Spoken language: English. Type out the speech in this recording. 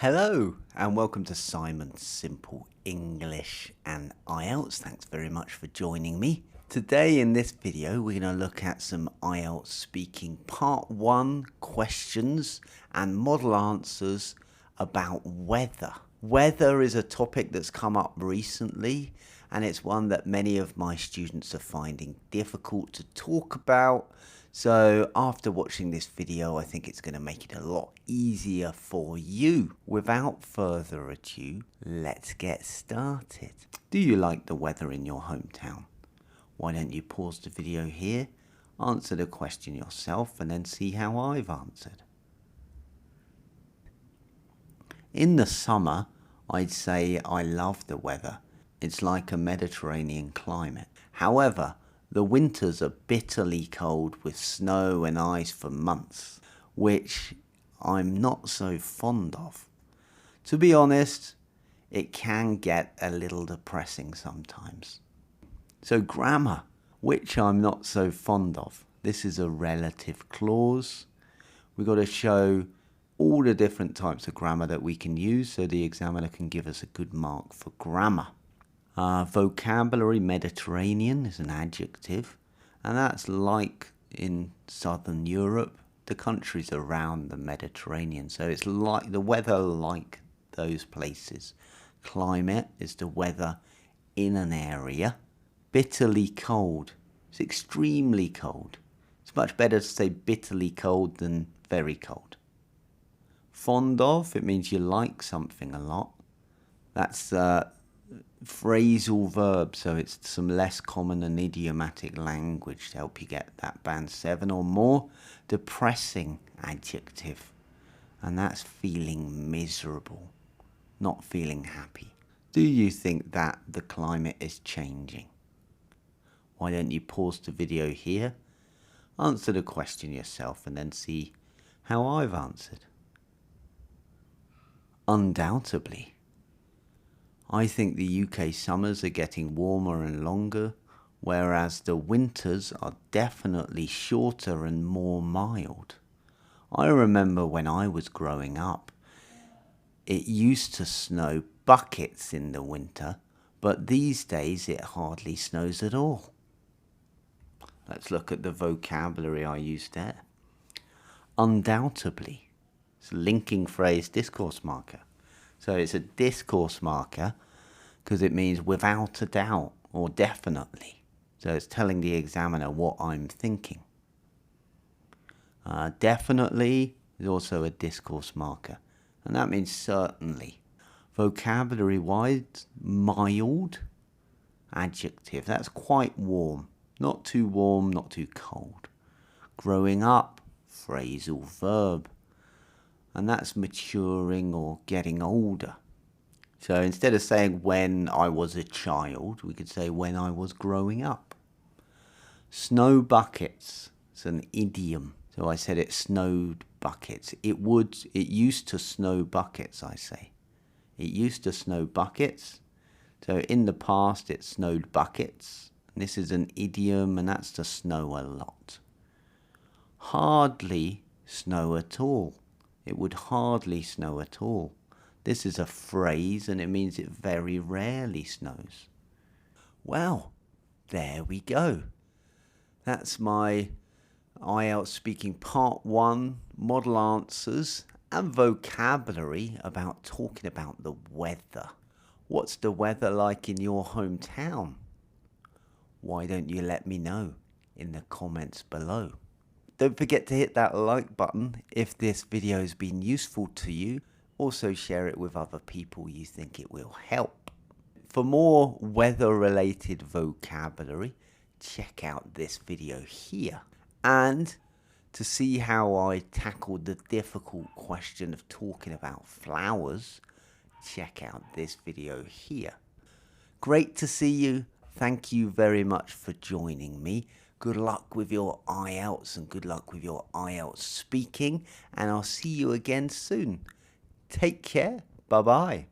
Hello and welcome to Simon's Simple English and IELTS. Thanks very much for joining me. Today in this video we're going to look at some IELTS speaking part 1 questions and model answers about weather. Weather is a topic that's come up recently and it's one that many of my students are finding difficult to talk about. So after watching this video, I think it's going to make it a lot easier for you. Without further ado, let's get started. Do you like the weather in your hometown? Why don't you pause the video here, answer the question yourself, and then see how I've answered. In the summer, I'd say I love the weather. It's like a Mediterranean climate. However, the winters are bitterly cold with snow and ice for months, which I'm not so fond of. To be honest, it can get a little depressing sometimes. So grammar, which I'm not so fond of. This is a relative clause. We've got to show all the different types of grammar that we can use so the examiner can give us a good mark for grammar. Vocabulary, Mediterranean is an adjective, and that's like in southern Europe, the countries around the Mediterranean. So it's like the weather like those places. Climate is the weather in an area. Bitterly cold, it's extremely cold. It's much better to say bitterly cold than very cold. Fond of, it means you like something a lot. That's phrasal verb, so it's some less common and idiomatic language to help you get that band 7 or more. Depressing adjective, and that's feeling miserable, not feeling happy. Do you think that the climate is changing? Why don't you pause the video here, answer the question yourself, and then see how I've answered. Undoubtedly. I think the UK summers are getting warmer and longer, whereas the winters are definitely shorter and more mild. I remember when I was growing up, it used to snow buckets in the winter, but these days it hardly snows at all. Let's look at the vocabulary I used there. Undoubtedly. It's a linking phrase, discourse marker. So it's a discourse marker because it means without a doubt or definitely. So it's telling the examiner what I'm thinking. Definitely is also a discourse marker, and that means certainly. Vocabulary-wise, mild, adjective. That's quite warm. Not too warm, not too cold. Growing up, phrasal verb. And that's maturing or getting older. So instead of saying when I was a child, we could say when I was growing up. Snow buckets, it's an idiom. So I said it snowed buckets. It used to snow buckets, I say. It used to snow buckets. So in the past it snowed buckets. And this is an idiom, and that's to snow a lot. Hardly snow at all. It would hardly snow at all. This is a phrase and it means it very rarely snows. Well, there we go. That's my IELTS speaking part 1 model answers and vocabulary about talking about the weather. What's the weather like in your hometown? Why don't you let me know in the comments below? Don't forget to hit that like button if this video has been useful to you. Also share it with other people you think it will help. For more weather-related vocabulary, check out this video here. And to see how I tackled the difficult question of talking about flowers, check out this video here. Great to see you. Thank you very much for joining me. Good luck with your IELTS and good luck with your IELTS speaking. And I'll see you again soon. Take care. Bye-bye.